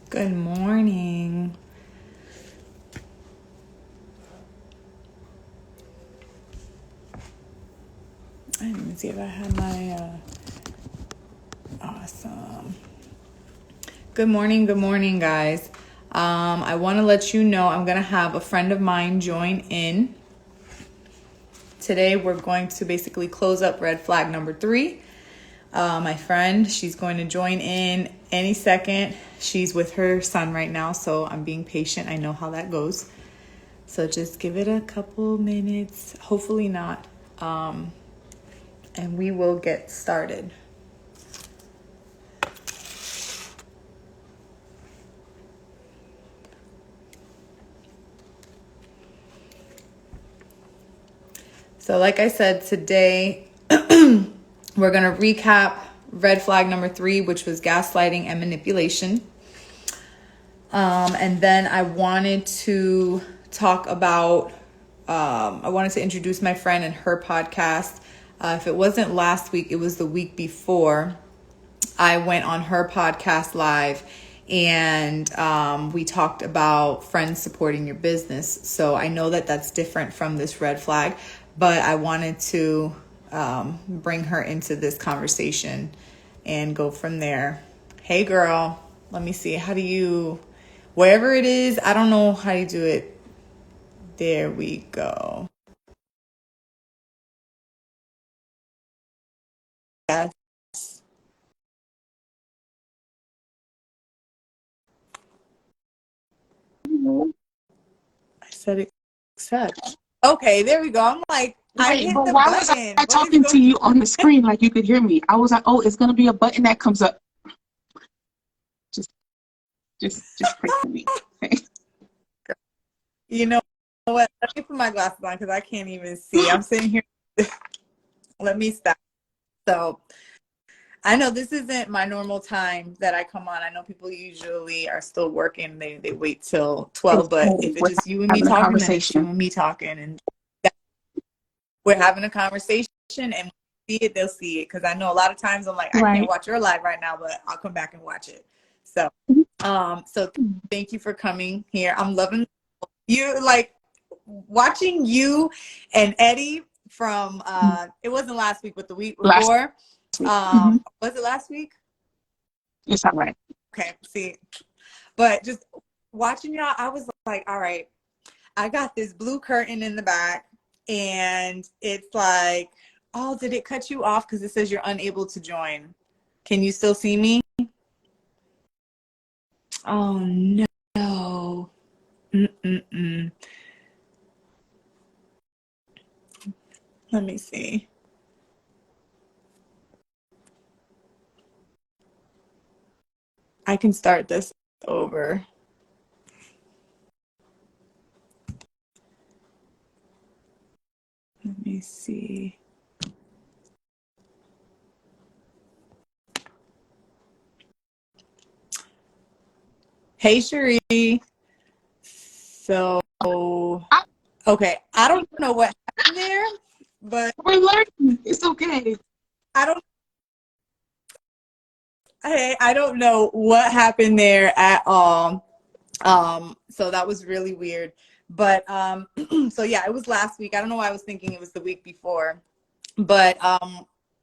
Good morning. I didn't even see if I had my awesome. Good morning, guys. I want to let you know I'm going to have a friend of mine join in. Today, we're going to basically close up red flag number 3. My friend, she's going to join in any second. She's with her son right now, so I'm being patient. I know how that goes. So just give it a couple minutes, hopefully not, and we will get started. So like I said, today we're going to recap red flag number 3, which was gaslighting and manipulation. And then I wanted to talk about, I wanted to introduce my friend and her podcast. If it wasn't last week, it was the week before. I went on her podcast live and we talked about friends supporting your business. So I know that that's different from this red flag, but I wanted to bring her into this conversation and go from there. Hey girl, let me see. How do you, wherever it is, I don't know how you do it. There we go. Yes. I said accept. Okay, there we go. I'm like, I Wait, hit but the why was button. I What is talking to going you on the screen like you could hear me? I was like, oh, it's gonna be a button that comes up. Just, just pray for me. Okay? You know what? Let me put my glasses on because I can't even see. I'm sitting here. Let me stop. So I know this isn't my normal time that I come on. I know people usually are still working. They wait till 12. It's But cool. if it's We're just you and me having a talking, then it's you conversation. and me talking. And we're having a conversation. And when they see it, they'll see it. Because I know a lot of times I'm like, I can't Right. watch your live right now, but I'll come back and watch it. So, so thank you for coming here. I'm loving you, like watching you and Eddie from it wasn't last week but the week Last before. week. Mm-hmm. Was it last week? It's all right. Okay, see, but just watching y'all, I was like, all right, I got this blue curtain in the back and it's like, oh, did it cut you off because it says you're unable to join? Can you still see me? Oh no. Mm-mm-mm. Let me see. I can start this over. Let me see. Hey, Cherie. So, I, okay, I don't know what happened there, but we're learning. It's okay. I don't. Hey, I don't know what happened there at all. So that was really weird. But so yeah, it was last week. I don't know why I was thinking it was the week before, but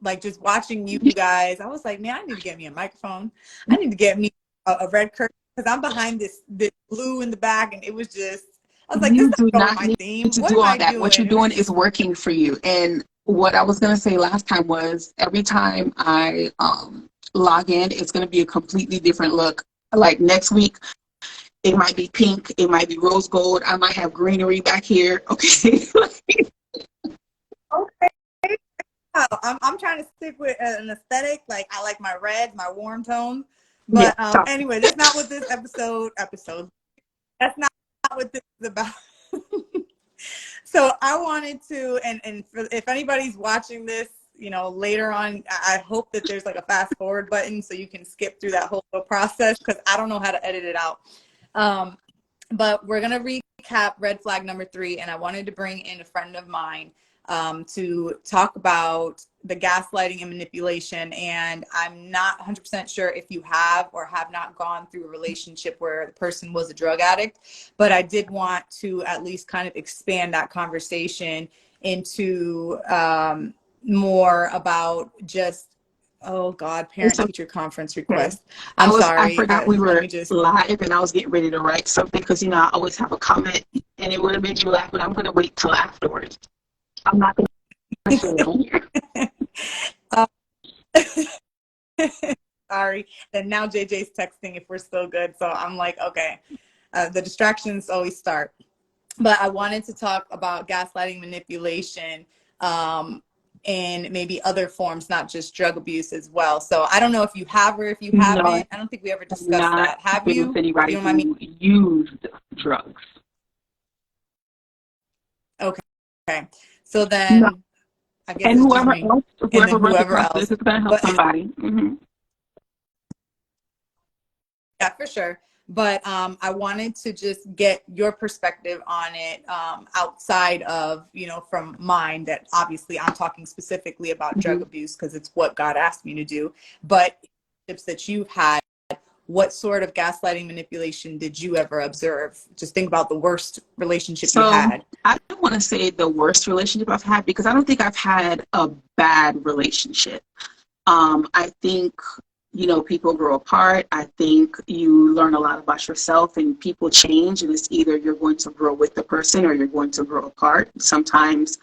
like just watching you guys, I was like, man, I need to get me a microphone. I need to get me a red curtain because I'm behind this blue in the back, and it was just. I was like, this You is do not going with not my need theme. to What do am all I that. What doing? you're And doing it's is just working for you. And what I was gonna say last time was every time I log in, it's gonna be a completely different look. Like next week, it might be pink, it might be rose gold, I might have greenery back here. Okay. okay. I'm trying to stick with an aesthetic. Like I like my reds, my warm tones. Yeah. But anyway, that's not what this episode. That's not what this is about. So I wanted to, and if anybody's watching this, later on, I hope that there's like a fast forward button so you can skip through that whole process because I don't know how to edit it out. But we're gonna recap red flag number 3, and I wanted to bring in a friend of mine. to talk about the gaslighting and manipulation. And I'm not 100% sure if you have or have not gone through a relationship where the person was a drug addict, but I did want to at least kind of expand that conversation into more about just, oh God, parent It's teacher conference okay. request. I'm I sorry. forgot we Let were me just, live and I was getting ready to write something because, I always have a comment and it would have made you laugh, but I'm going to wait till afterwards. I'm not going to share it on here. uh, sorry. And now JJ's texting if we're still good. So I'm like, okay, the distractions always start. But I wanted to talk about gaslighting, manipulation, and maybe other forms, not just drug abuse as well. So I don't know if you have or if you No, haven't. I don't think we ever I'm discussed not that. Have been with you? If you anybody don't mind me. who used drugs. Okay. Okay. So No. then I guess And it's just whoever me else, and then whoever runs whoever across else. this is going to help But somebody. yeah, for sure. But I wanted to just get your perspective on it outside of, from mine, that obviously I'm talking specifically about drug Hmm. abuse because it's what God asked me to do. But tips that you've had, what sort of gaslighting manipulation did you ever observe? Just think about the worst relationship you So had. I don't want to say the worst relationship I've had because I don't think I've had a bad relationship. I think, people grow apart. I think you learn a lot about yourself and people change, and it's either you're going to grow with the person or you're going to grow apart. Sometimes,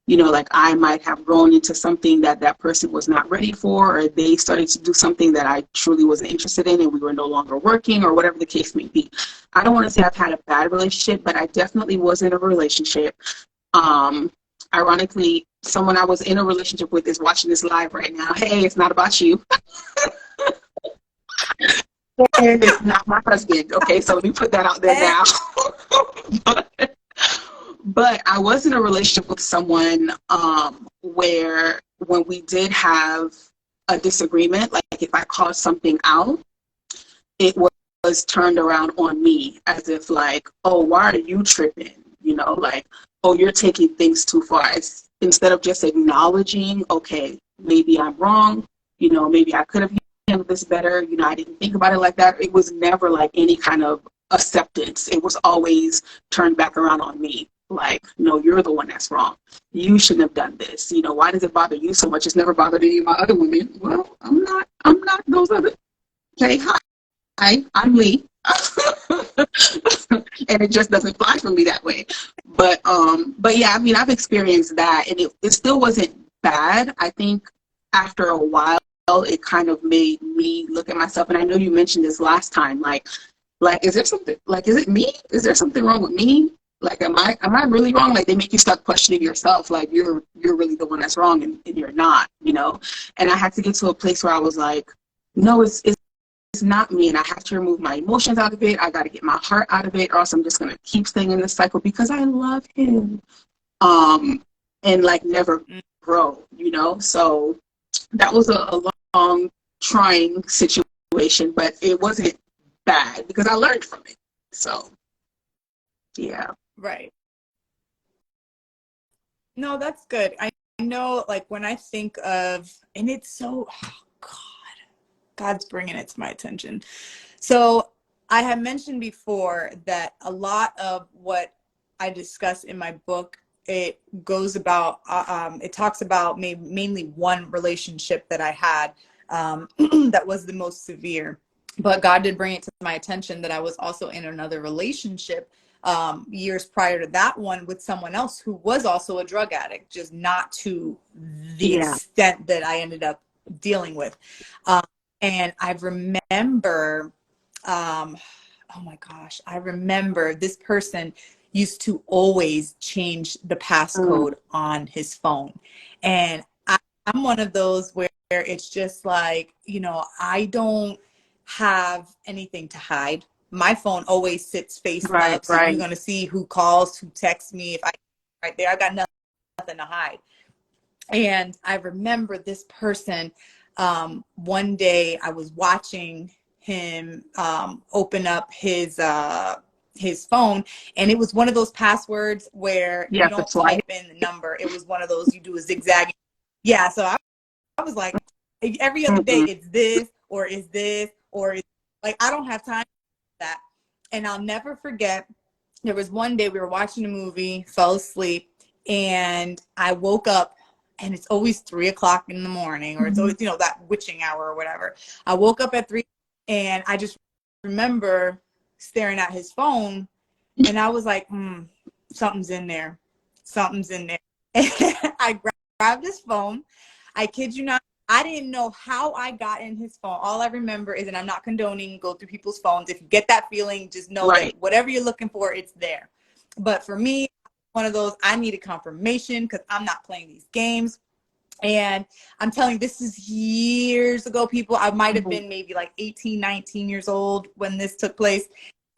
like I might have grown into something that that person was not ready for, or they started to do something that I truly wasn't interested in, and we were no longer working, or whatever the case may be. I don't want to say I've had a bad relationship, but I definitely was in a relationship. Um, Ironically, someone I was in a relationship with is watching this live right now. Hey, it's not about you. And it's not my husband. Okay, so let me put that out there Eh, now. but I was in a relationship with someone where when we did have a disagreement, like if I called something out, it was turned around on me as if like, oh, why are you tripping? Like, oh, you're taking things too far. Instead of just acknowledging, okay, maybe I'm wrong, maybe I could have handled this better, I didn't think about it like that. It was never like any kind of acceptance. It was always turned back around on me. Like, no, you're the one that's wrong. You shouldn't have done this. Why does it bother you so much? It's never bothered any of my other women. Well, I'm not those other. Okay, hi, I'm Lee. And it just doesn't fly for me that way. But yeah, I mean, I've experienced that, and it still wasn't bad. I think after a while, it kind of made me look at myself. And I know you mentioned this last time, like, is there something, like, is it me? Is there something wrong with me? Like, am I really wrong? Like, they make you start questioning yourself, like you're really the one that's wrong, and you're not. And I had to get to a place where I was like, no, it's not me, and I have to remove my emotions out of it. I got to get my heart out of it, or else I'm just going to keep staying in this cycle because I love him. um and like never grow. So that was a long trying situation, but it wasn't bad because I learned from it. So yeah. right. No, that's good. I know, like, when I think of, and it's so, oh God, God's bringing it to my attention. So I have mentioned before that a lot of what I discuss in my book, it goes about, it talks about mainly one relationship that I had that was the most severe. But God did bring it to my attention that I was also in another relationship years prior to that one with someone else who was also a drug addict, just not to the Yeah. extent that I ended up dealing with. Um, and I remember, oh my gosh, I remember this person used to always change the Mm. passcode on his phone. And I'm one of those where it's just like, I don't have anything to hide. My phone always sits face Right, up. So you're right. going to see who calls, who texts me. If I right there, I got nothing to hide. And I remember this person, one day I was watching him open up his his phone, and it was one of those passwords where You you have to don't slide type in the number. It was one of those you do a zigzag. Yeah, so I was like, every other day it. it's this or is this or it's like I don't have time for that. And I'll never forget, there was one day we were watching a movie, fell asleep, and I woke up, and it's always 3 o'clock in the morning, or it's always, that witching hour or whatever. I woke up at 3, and I just remember staring at his phone, and I was like, something's in there. Something's in there. And I grabbed his phone. I kid you not, I didn't know how I got in his phone. All I remember is, and I'm not condoning go through people's phones. If you get that feeling, just know that whatever you're looking for, it's there. But for me, one of those, I needed confirmation because I'm not playing these games. And I'm telling you, this is years ago, people. I might have been maybe like 18, 19 years old when this took place.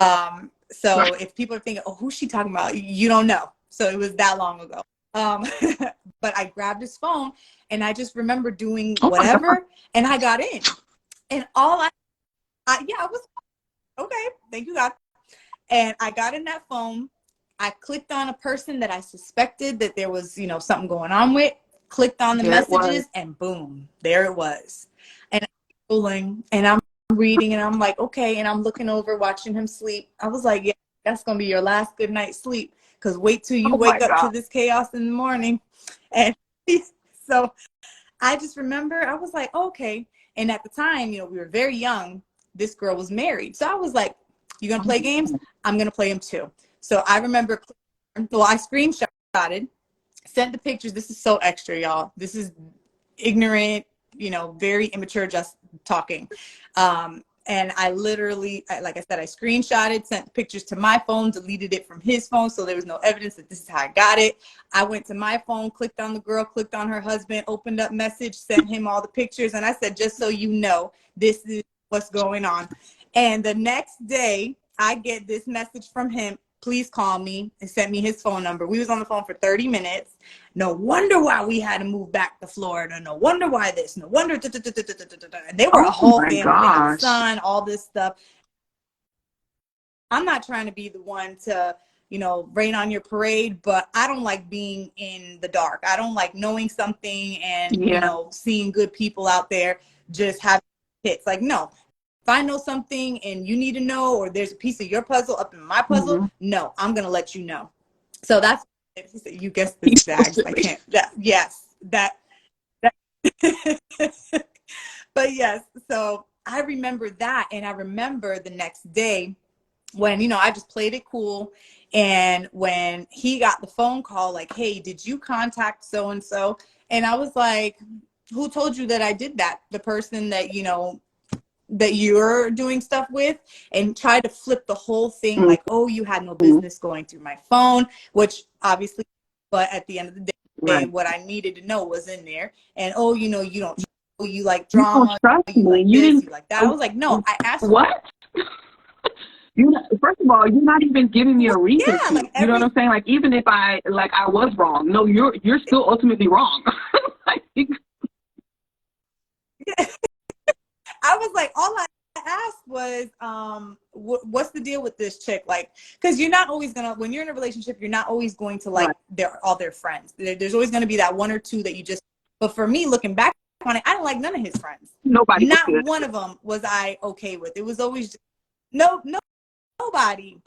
So if people are thinking, oh, who's she talking about? You don't know. So it was that long ago. But I grabbed his phone, and I just remember doing whatever, and I got in. And I was okay. Thank you, God. And I got in that phone. I clicked on a person that I suspected that there was, something going on with. Clicked on the messages, and boom, there it was. And I'm scrolling, and I'm reading, and I'm like, okay. And I'm looking over, watching him sleep. I was like, yeah, that's gonna be your last good night's sleep. Because wait till you wake up to this chaos in the morning. And so I just remember, I was like, okay. And at the time, we were very young. This girl was married. So I was like, you gonna play games? I'm gonna play them too. So I remember, well, I screenshotted, sent the pictures. This is so extra, y'all. This is ignorant, very immature, just talking. And I literally, like I said, I screenshotted, sent pictures to my phone, deleted it from his phone, so there was no evidence that this is how I got it. I went to my phone, clicked on the girl, clicked on her husband, opened up message, sent him all the pictures, and I said, just so you know, this is what's going on. And the next day, I get this message from him, please call me, and sent me his phone number. We was on the phone for 30 minutes. No wonder why we had to move back to Florida. No wonder why this. No wonder. And they were a whole family. They had a son, all this stuff. I'm not trying to be the one to, rain on your parade, but I don't like being in the dark. I don't like knowing something and, seeing good people out there just having hits. Like, no. If I know something and you need to know, or there's a piece of your puzzle up in my puzzle, no, I'm going to let you know. So that's, you guessed the Zags. I can't, yes, that. But yes, so I remember that. And I remember the next day when, I just played it cool. And when he got the phone call, like, hey, did you contact so-and-so? And I was like, who told you that I did that? The person that, that you're doing stuff with, and try to flip the whole thing like, oh, you had no business going through my phone, which obviously, but at the end of the day, what I needed to know was in there. And, oh, you don't, you like drama, you like this, you like that. I was like, no, I asked what? First of all, you're not even giving me a reason to. Like you know what I'm saying? Like, even if I was wrong, no, you're still ultimately wrong. I was like, all I asked was, what's the deal with this chick? Like, because you're not always gonna, when you're in a relationship, you're not always going to like all their friends. There's always going to be that one or two that you just. But for me, looking back on it, I don't like none of his friends. Nobody. Not one of them was I okay with. It was always just, nobody.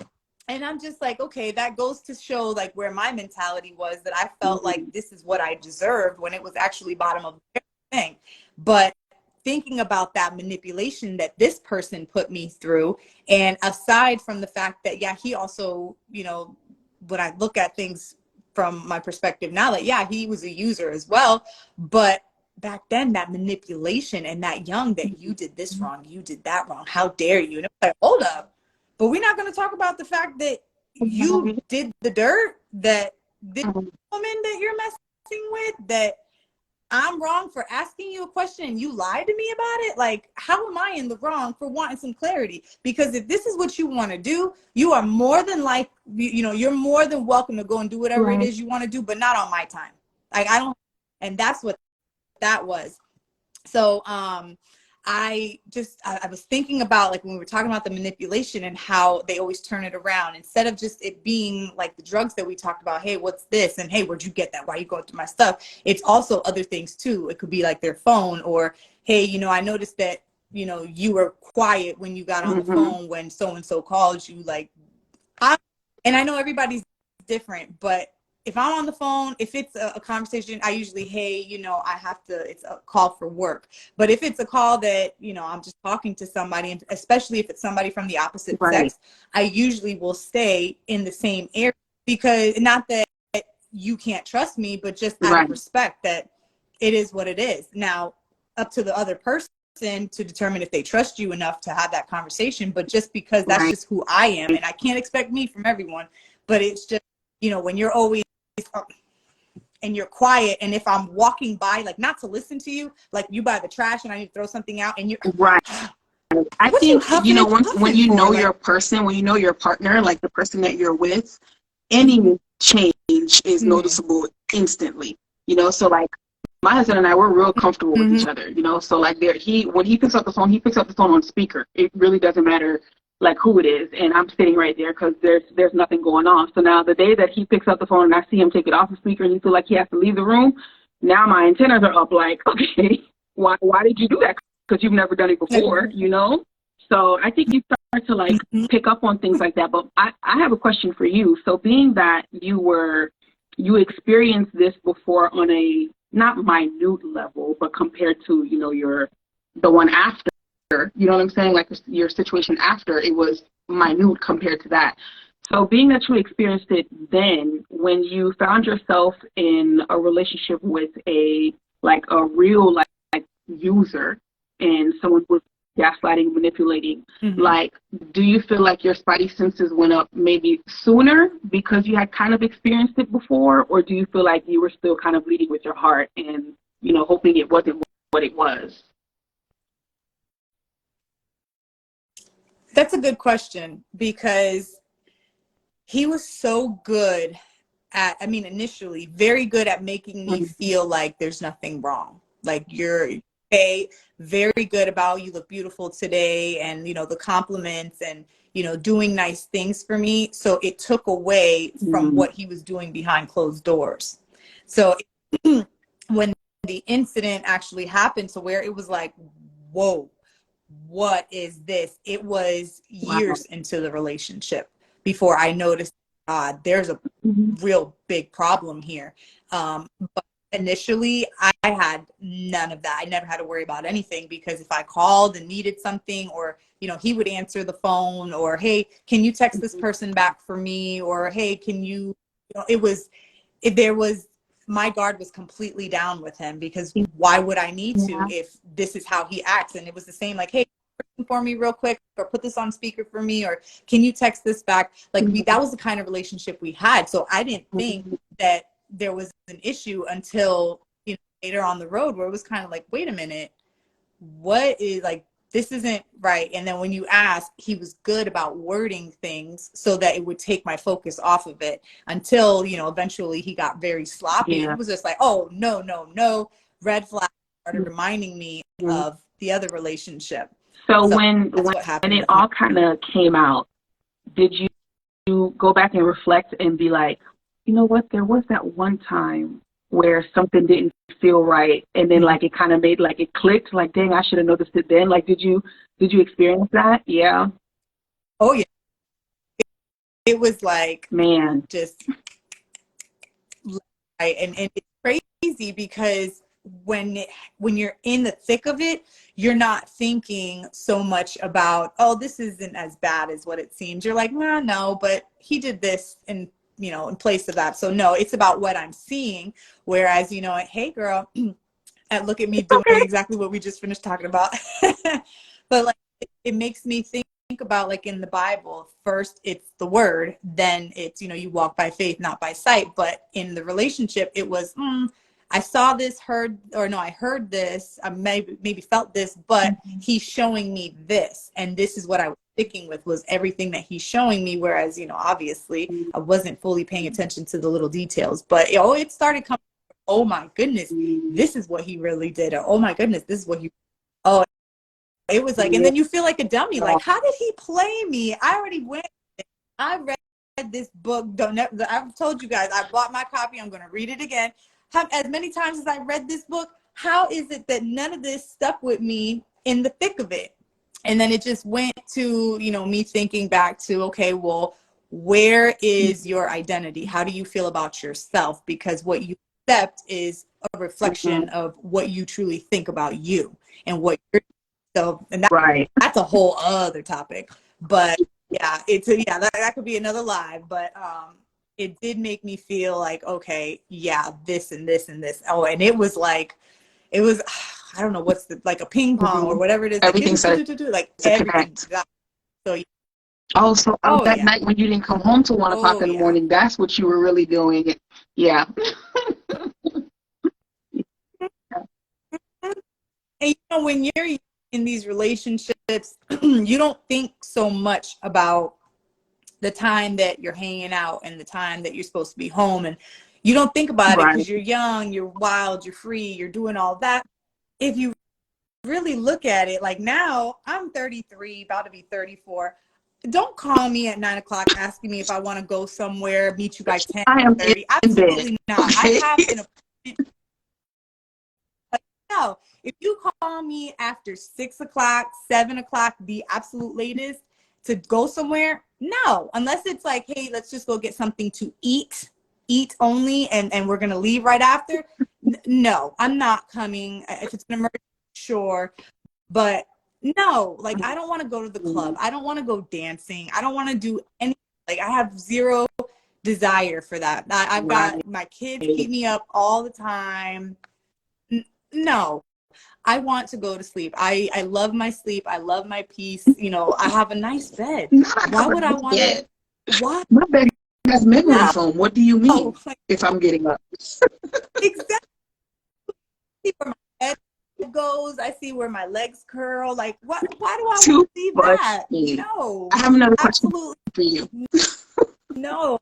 And I'm just like, okay, that goes to show like where my mentality was, that I felt like this is what I deserved when it was actually bottom of the thing. But thinking about that manipulation that this person put me through, and aside from the fact that, yeah, he also, when I look at things from my perspective now, that, yeah, he was a user as well. But back then, that manipulation, and that young, that you did this wrong, you did that wrong, how dare you? And it's like, hold up. But we're not going to talk about the fact that you did the dirt, that this woman that you're messing with, that I'm wrong for asking you a question and you lied to me about it. Like, how am I in the wrong for wanting some clarity? Because if this is what you want to do, you are more than you're more than welcome to go and do whatever it is you want to do, but not on my time. Like, I don't, and that's what that was. So, I was thinking about, like, when we were talking about the manipulation and how they always turn it around, instead of just it being like the drugs that we talked about. Hey, what's this? And hey, where'd you get that? Why are you going through my stuff? It's also other things too. It could be like their phone, or hey, I noticed that, you were quiet when you got on the Mm-hmm. phone when so and so called you. Like, and I know everybody's different, but if I'm on the phone, if it's a conversation, I usually, hey, I have to, it's a call for work. But if it's a call that, I'm just talking to somebody, and especially if it's somebody from the opposite Right. sex, I usually will stay in the same area, because not that you can't trust me, but just out Right. of respect that it is what it is. Now, up to the other person to determine if they trust you enough to have that conversation. But just because that's Right. just who I am, and I can't expect me from everyone, but it's just, when you're always and you're quiet, and if I'm walking by, like, not to listen to you, like you by the trash and I need to throw something out, and you're, Right. I what you think, huffing and once when puffing you for? know Like, your person, when you know your partner, like the person that you're with, any change is mm-hmm, noticeable instantly. So like my husband and I, we're real comfortable with mm-hmm, each other. So like when he picks up the phone, he picks up the phone on speaker. It really doesn't matter like who it is, and I'm sitting right there because there's nothing going on. So now the day that he picks up the phone and I see him take it off the speaker and he feel like he has to leave the room, now my antennas are up. Like, okay, why did you do that? Because you've never done it before. So I think you start to like mm-hmm. pick up on things like that. But I have a question for you. So being that you experienced this before on a not minute level, but compared to, the one after, you know what I'm saying? Like your situation after, it was minute compared to that. So being that you experienced it then, when you found yourself in a relationship with a real user, and someone was gaslighting, manipulating, Mm-hmm. like, do you feel like your spidey senses went up maybe sooner because you had kind of experienced it before, or do you feel like you were still kind of leading with your heart and, hoping it wasn't what it was? That's a good question, because he was so good at, I mean, initially, very good at making me Mm-hmm. feel like there's nothing wrong. Like, you're okay, very good about, you look beautiful today, and, the compliments, and, doing nice things for me. So it took away from Mm-hmm. what he was doing behind closed doors. So when the incident actually happened, to where it was like, whoa, what is this? It was Wow. years into the relationship before I noticed, there's a Mm-hmm. real big problem here. But initially, I had none of that. I never had to worry about anything, because if I called and needed something, or, he would answer the phone, or, hey, can you text this person back for me? Or, hey, can you, it was, if there was, my guard was completely down with him, because why would I need to, Yeah. if this is how he acts? And it was the same, like, hey, for me real quick, or put this on speaker for me, or can you text this back? Like, that was the kind of relationship we had. So I didn't think Mm-hmm. that there was an issue until, later on the road, where it was kind of like, wait a minute, what is, like, this isn't right. And then when you ask, he was good about wording things so that it would take my focus off of it, until, eventually he got very sloppy, and Yeah. it was just like, oh, no, no, no, red flag, started reminding me Mm-hmm. of the other relationship. So So when that's what when happened it with me. all kind of came out, did you go back and reflect and be like, you know what, there was that one time where something didn't feel right, and then Mhm. like it kind of made like it clicked, like, dang, I should have noticed it then. Like, did you experience that? Yeah. Oh yeah, it was like, Man. just right. And it's crazy, because when you're in the thick of it, you're not thinking so much about, oh, this isn't as bad as what it seems. You're like, nah, no, but he did this in place of that. So no, it's about what I'm seeing. Whereas, hey girl, and look at me doing Okay. exactly what we just finished talking about. But like, it makes me think about, like, in the Bible, first it's the word, then it's, you walk by faith, not by sight. But in the relationship, it was, I saw this, heard, or no, I heard this, I maybe felt this, but he's showing me this, and this is what I was sticking with, was everything that he's showing me. Whereas, obviously I wasn't fully paying attention to the little details, but it started coming, oh my goodness, this is what he really did. Or, oh my goodness, this is what he, oh, it was like, and then you feel like a dummy. Like, how did he play me? I already went. I read this book. I've told you guys, I bought my copy. I'm going to read it again. As many times as I read this book, how is it that none of this stuck with me in the thick of it? And then it just went to, me thinking back to, okay, well, where is your identity? How do you feel about yourself? Because what you accept is a reflection of what you truly think about you and what you're. So, and that's a whole other topic. But yeah, that could be another live. But it did make me feel like, okay, yeah, this and this and this. Oh, and it was like, I don't know what's like a ping pong or whatever it is. Everything like everything. So so that night when you didn't come home till 1 o'clock in the morning, that's what you were really doing. Yeah. And when you're in these relationships, you don't think so much about the time that you're hanging out and the time that you're supposed to be home, and you don't think about it because you're young, you're wild, you're free, you're doing all that. If you really look at it, like now I'm 33, about to be 34. Don't call me at 9 o'clock asking me if I want to go somewhere, meet you by 10 or 30. Absolutely not. I have an appointment. No, if you call me after 6 o'clock, 7 o'clock, the absolute latest to go somewhere, no, unless it's like, hey, let's just go get something to eat only, and we're going to leave right after. No, I'm not coming. If it's an emergency, sure. But no, like, I don't want to go to the club. I don't want to go dancing. I don't want to do anything. Like, I have zero desire for that. I've got my kids keep me up all the time. No, I want to go to sleep. I love my sleep. I love my peace. I have a nice bed. Why would I want to? Why? My bed has memory foam. What do you mean? If I'm getting up? Exactly. I see where my head goes. I see where my legs curl. Like, what? Why do I want to see that? No. I have another question for you. No.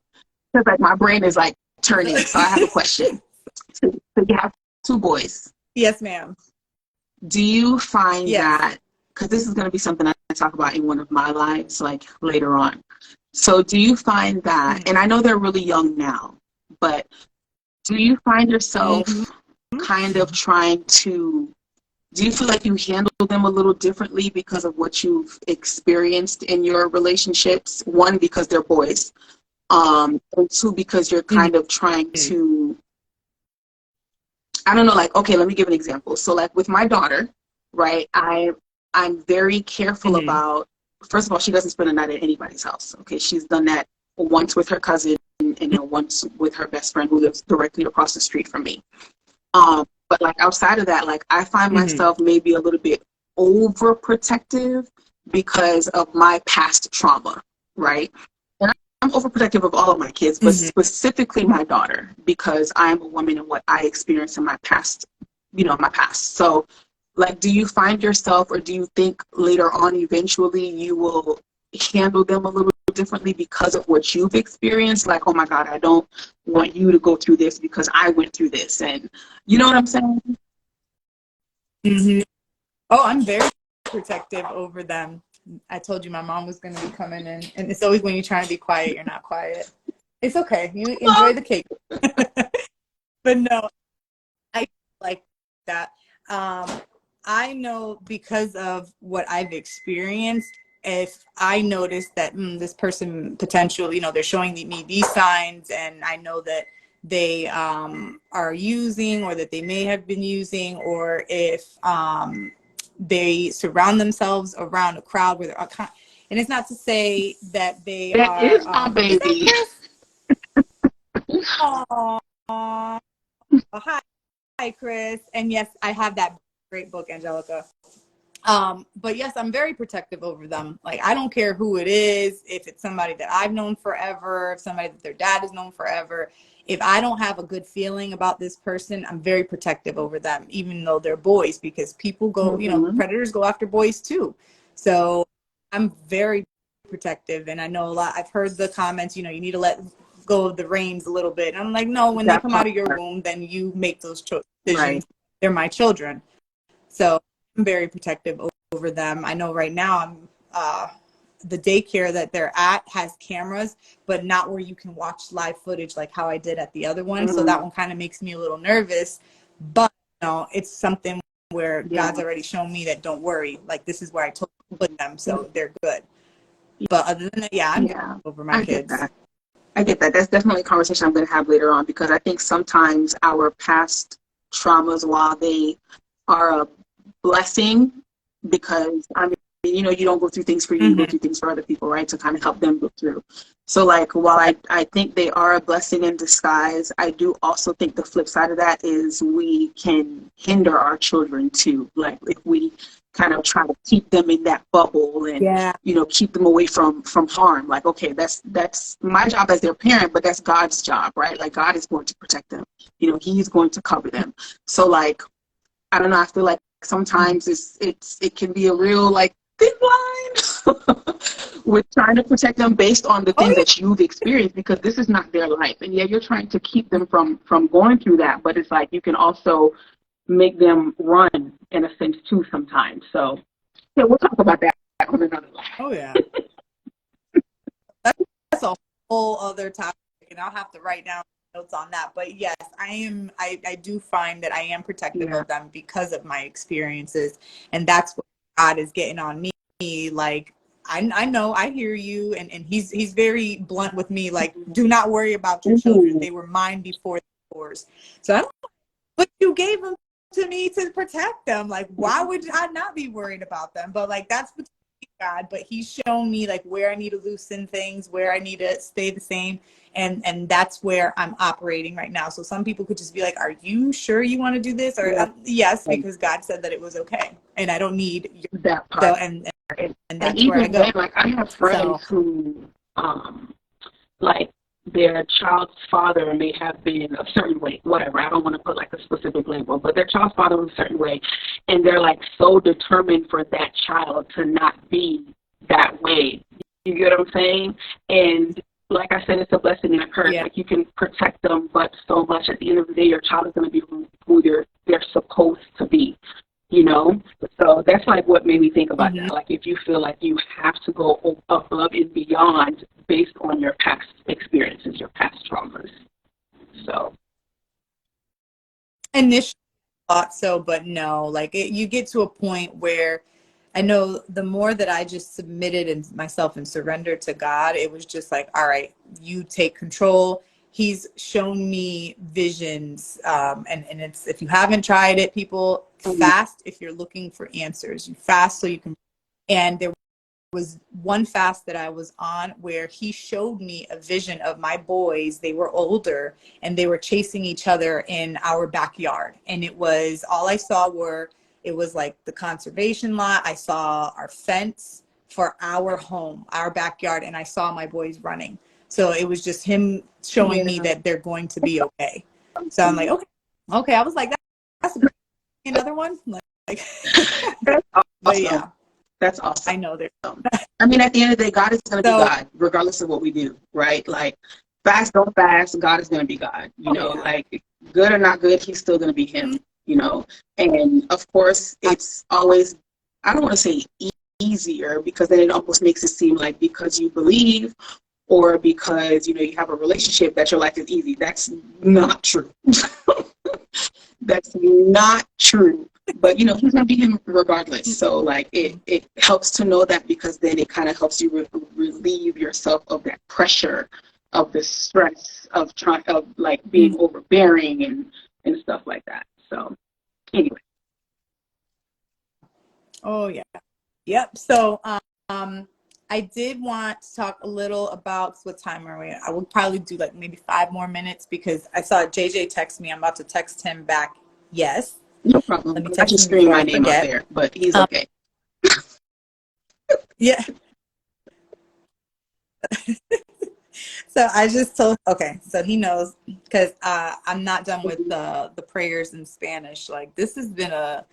Because like my brain is like turning. So I have a question. So you have 2 boys. Yes, ma'am. Do you find that, because this is going to be something I talk about in one of my lives, like later on. So do you find that, and I know they're really young now, but do you find yourself kind of trying to, do you feel like you handle them a little differently because of what you've experienced in your relationships? 1, because they're boys, and 2, because you're kind of trying to, I don't know, like, okay, let me give an example. So like with my daughter, right, I'm very careful about, first of all, she doesn't spend a night at anybody's house. Okay, she's done that once with her cousin and once with her best friend who lives directly across the street from me. But like outside of that, like I find myself maybe a little bit overprotective because of my past trauma, right? I'm overprotective of all of my kids, but specifically my daughter, because I'm a woman and what I experienced in my past, my past. So, like, do you find yourself, or do you think later on, eventually, you will handle them a little differently because of what you've experienced? Like, oh my God, I don't want you to go through this because I went through this. And you know what I'm saying? Oh, I'm very protective over them. I told you my mom was going to be coming in, and it's always when you're trying to be quiet, you're not quiet. It's okay. You enjoy the cake. But no, I like that. I know because of what I've experienced, if I notice that this person potentially, they're showing me these signs, and I know that they are using, or that they may have been using, or if they surround themselves around a crowd where they're, and it's not to say that they That are. is my baby. Aww. Hi, Chris. And yes, I have that great book, Angelica. But yes, I'm very protective over them. Like, I don't care who it is, if it's somebody that I've known forever, if somebody that their dad has known forever. If I don't have a good feeling about this person, I'm very protective over them, even though they're boys, because people go, predators go after boys too. So I'm very protective. And I know I've heard the comments, you need to let go of the reins a little bit. And I'm like, no, when they come out of your womb, then you make those decisions. They're my children. So I'm very protective over them. I know right now the daycare that they're at has cameras, but not where you can watch live footage like how I did at the other one. So that one kind of makes me a little nervous, but it's something where God's already shown me that don't worry, like this is where I told you to put them, so they're good. But other than that, I'm good over my kids. I get that. That's definitely a conversation I'm going to have later on, because I think sometimes our past traumas, while they are a blessing, because you don't go through things for you, you go through things for other people, right? To kind of help them go through. So like, while I think they are a blessing in disguise, I do also think the flip side of that is we can hinder our children too. Like if we kind of try to keep them in that bubble and keep them away from harm. Like, okay, that's my job as their parent, but that's God's job, right? Like God is going to protect them. He's going to cover them. So like, I don't know, I feel like sometimes it can be a real like thin line with trying to protect them based on the things that you've experienced, because this is not their life. And you're trying to keep them from going through that, but it's like you can also make them run in a sense too sometimes. So we'll talk about that on another line. That's a whole other topic, and I'll have to write down notes on that. But yes, I do find that I am protective of them because of my experiences, and that's what God is getting on me. Like I know, I hear you, and he's very blunt with me. Like, do not worry about your children; they were mine before yours. So I don't know, but you gave them to me to protect them. Like, why would I not be worried about them? But like, that's between God. But he's shown me like where I need to loosen things, where I need to stay the same, and that's where I'm operating right now. So some people could just be like, "Are you sure you want to do this?" Or yes, because God said that it was okay, and I don't need that part. So and that's where I go. Then, like I have friends who like their child's father may have been a certain way, whatever. I don't want to put like a specific label, but their child's father was a certain way, and they're like so determined for that child to not be that way. You get what I'm saying? And like I said, it's a blessing and a curse. Like you can protect them, but so much at the end of the day, your child is going to be who they're supposed to be. So that's like what made me think about that. Like if you feel like you have to go above and beyond based on your past experiences, your past traumas. So initially thought so, but no, like you get to a point where I know the more that I just submitted and myself and surrendered to God, it was just like, all right, you take control. He's shown me visions, and it's, if you haven't tried it, people, fast if you're looking for answers. You fast so you can. And there was one fast that I was on where he showed me a vision of my boys. They were older and they were chasing each other in our backyard. And it was, all I saw it was like the conservation lot. I saw our fence for our home, our backyard, and I saw my boys running. So it was just him showing me that they're going to be okay. So I'm like, okay. I was like, that's another one. Like that's awesome. But yeah. That's awesome. I know there's I mean, at the end of the day, God is going to be God, regardless of what we do, right? Like, fast, don't fast, God is going to be God. Like, good or not good, he's still going to be him, And, of course, it's always, I don't want to say easier, because then it almost makes it seem like because you believe or because, you have a relationship that your life is easy. That's not true. That's not true. But he's gonna be him regardless. So like it helps to know that, because then it kind of helps you relieve yourself of that pressure, of the stress of like being overbearing and stuff like that. So anyway. Oh yeah. Yep. So I did want to talk a little about, what time are we at? I will probably do like maybe 5 more minutes, because I saw JJ text me. I'm about to text him back. Yes. No problem. Let me I text just him scream before my I name out forget. there, but he's okay. Yeah. So I just told, okay, so he knows, because I'm not done with the prayers in Spanish. Like this has been a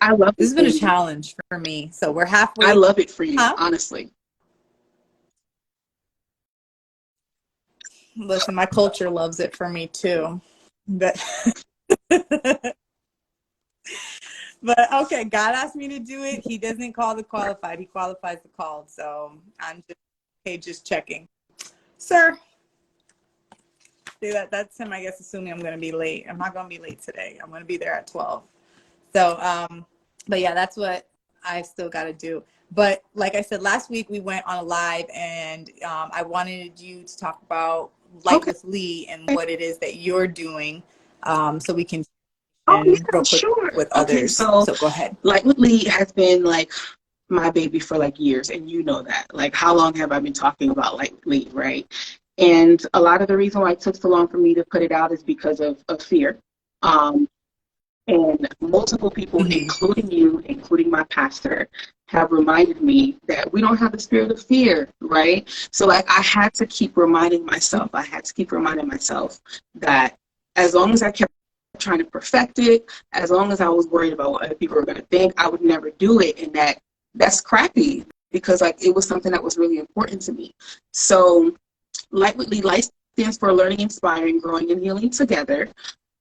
challenge for me. So we're halfway. I love it for you, honestly. Listen, my culture loves it for me too. But But okay, God asked me to do it. He doesn't call the qualified. He qualifies the called. So I'm just okay, just checking. Sir, see that's him, I guess, assuming I'm gonna be late. I'm not gonna be late today. I'm gonna be there at 12. So but yeah, that's what I still gotta do. But like I said, last week we went on a live and I wanted you to talk about Light Okay. with Lee and what it is that you're doing. So we can Oh yeah, and real quick sure. with Okay, others. so So go ahead. like Whitley has been like my baby for like years, and you know that. Like, how long have I been talking about like Lee, right? And a lot of the reason why it took so long for me to put it out is because of fear. Um, and multiple people, Mm-hmm. including you, including my pastor, have reminded me that we don't have the spirit of fear, right? So like I had to keep reminding myself, that as long as I kept trying to perfect it, as long as I was worried about what other people were going to think, I would never do it. And that's crappy because like it was something that was really important to me. So Light with Lee, Light stands for learning, inspiring, growing, and healing together.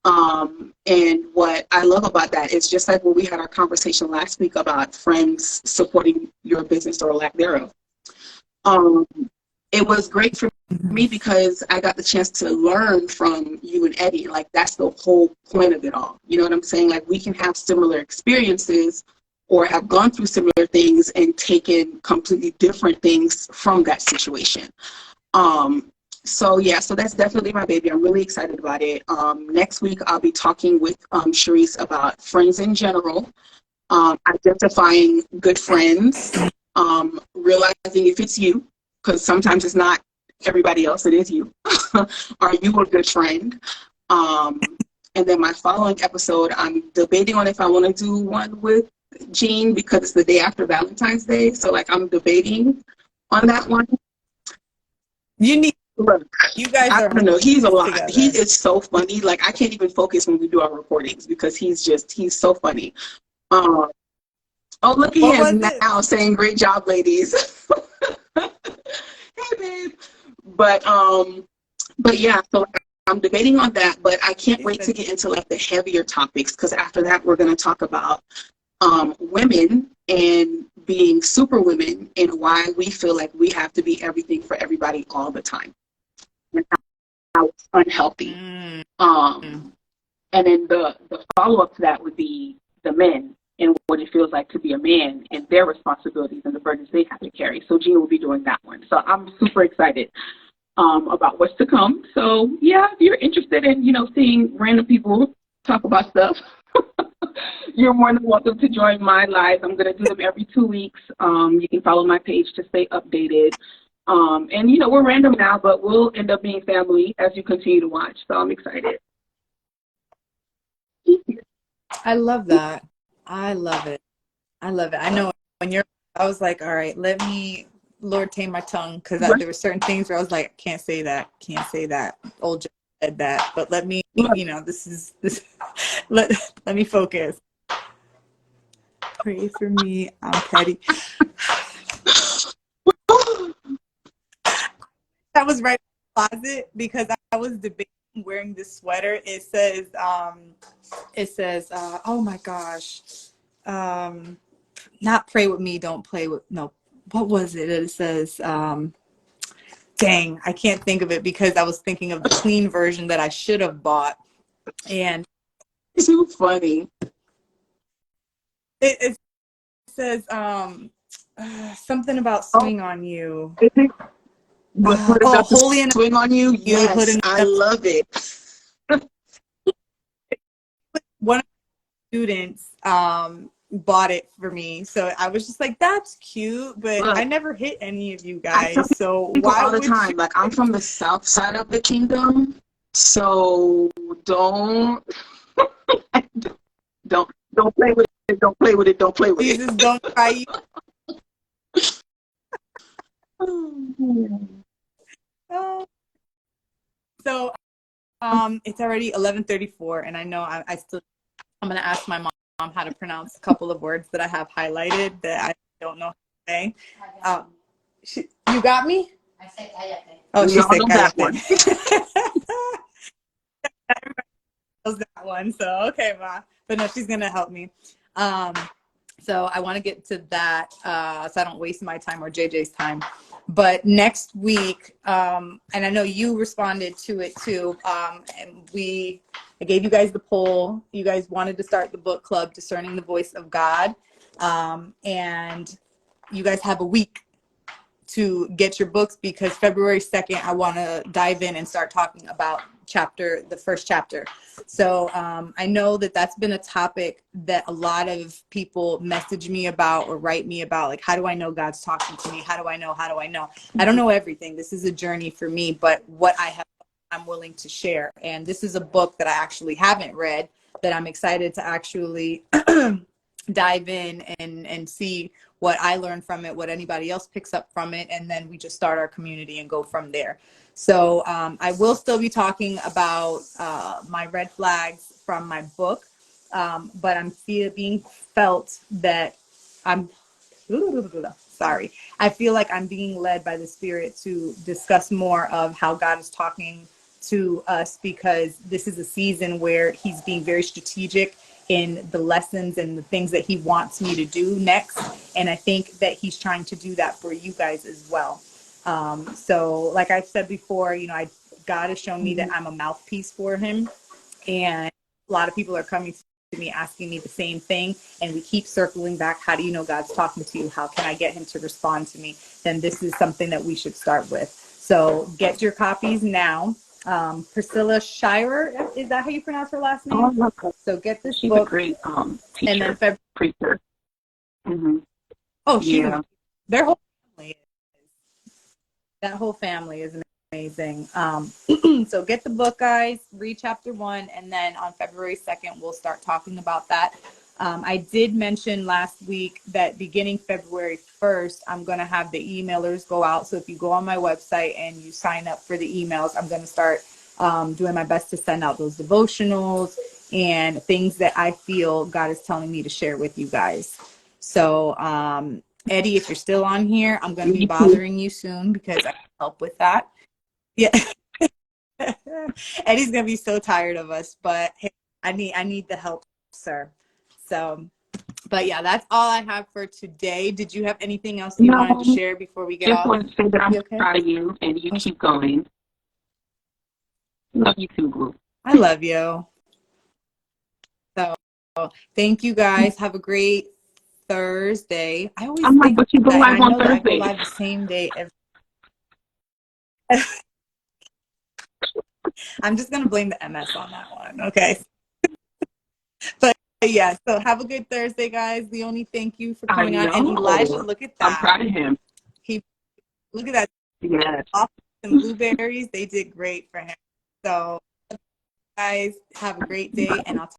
And what I love about that is just like when we had our conversation last week about friends supporting your business or lack thereof. Um, it was great for me because I got the chance to learn from you and Eddie. Like that's the whole point of it all. You know what I'm saying? Like we can have similar experiences or have gone through similar things and taken completely different things from that situation. Um, so yeah, so that's definitely my baby. I'm really excited about it. Next week I'll be talking with Sharice about friends in general, identifying good friends, realizing if it's you, because sometimes it's not everybody else, it is you. Are you a good friend? And then my following episode, I'm debating on if I want to do one with Jean because it's the day after Valentine's Day. So like I'm debating on that one. You need Look, you guys I are don't know. He's a hilarious lot. He together. is so funny. Like I can't even focus when we do our recordings because he's so funny. Um, oh, look at What was him it? now saying, "Great job, ladies." Hey, babe. But but yeah. So I'm debating on that, but I can't She wait to said, get into like the heavier topics because after that we're going to talk about women and being super women and why we feel like we have to be everything for everybody all the time and how it's unhealthy. mm, Um, and then the follow up to that would be the men and what it feels like to be a man and their responsibilities and the burdens they have to carry. So Gina will be doing that one. So I'm super excited about what's to come. So yeah, if you're interested in seeing random people talk about stuff, you're more than welcome to join my lives. I'm going to do them every 2 weeks. You can follow my page to stay updated. And we're random now, but we'll end up being family as you continue to watch. So I'm excited. I love that. I love it. I love it. I know when you're, I was like, all right, let me, Lord, tame my tongue. Because there were certain things where I was like, can't say that. Can't say that. Old Joe said that. But let me, this, let, let me focus. Pray for me. I'm petty. That was right in the closet because I was debating wearing this sweater. It says, oh my gosh. Not pray with me, don't play with, no, what was it? It says, dang, I can't think of it because I was thinking of the clean version that I should have bought. And Too funny. it says, something about Oh, swing on you. is it hood Oh, enough to holy enough, swing on you? you hood Yes, I enough. love it. One of the students bought it for me, so I was just like, that's cute, but I Look, never hit any of you I tell guys, so people why all the would you? time, like I'm from the south side of the kingdom, so don't don't play with it. Don't play with it. Don't play with it. Jesus, don't try you. Oh. So it's already 11:34, and I know I'm gonna ask my mom how to pronounce a couple of words that I have highlighted that I don't know how to say. You got me? I said cállate. Oh, We she all said know that cállate. one. Everybody knows that one, so okay, ma. But no, she's gonna help me. So I want to get to that so I don't waste my time or JJ's time. But next week, and I know you responded to it too, and I gave you guys the poll. You guys wanted to start the book club, Discerning the Voice of God. And you guys have a week to get your books because February 2nd, I want to dive in and start talking about the first chapter. So I know that that's been a topic that a lot of people message me about or write me about. Like, how do I know God's talking to me? How do I know? How do I know? I don't know everything. This is a journey for me, but what I have, I'm willing to share. And this is a book that I actually haven't read that I'm excited to actually dive in and see what I learned from it, what anybody else picks up from it, and then we just start our community and go from there. So I will still be talking about my red flags from my book, but I'm being felt that I'm sorry. I feel like I'm being led by the Spirit to discuss more of how God is talking to us because this is a season where He's being very strategic in the lessons and the things that He wants me to do next. And I think that He's trying to do that for you guys as well. So, like I've said before, God has shown me that I'm a mouthpiece for Him. And a lot of people are coming to me asking me the same thing, and we keep circling back. How do you know God's talking to you? How can I get Him to respond to me? Then this is something that we should start with. So get your copies now. Priscilla Shirer, is that how you pronounce her last name? Oh, I love her. So get this She's book. a great And then teacher, preacher. Mm-hmm. Oh, Yeah. their whole family that whole family is amazing. So get the book, guys, read chapter 1, and then on February 2nd, we'll start talking about that. I did mention last week that beginning February 1st, I'm going to have the emailers go out. So if you go on my website and you sign up for the emails, I'm going to start doing my best to send out those devotionals and things that I feel God is telling me to share with you guys. So, Eddie, if you're still on here, I'm going to be bothering you soon because I help with that. Yeah. Eddie's going to be so tired of us, but hey, I need the help, sir. So, but yeah, that's all I have for today. Did you have anything else you wanted to share before we get Just off? want to say that I'm okay? proud of you and you keep going. Love you too, Blue. I love you. So, thank you guys. Have a great Thursday. I always I'm like, think but you go that, and live I on know that I go Thursday. live the same day every I'm just going to blame the MS on that one. Okay. But yeah, so have a good Thursday, guys. Leonie, thank you for I coming on. And Elijah, know. look at I'm that. proud of him. Look at that. Yes. Awesome blueberries. They did great for him. So guys, have a great day, and I'll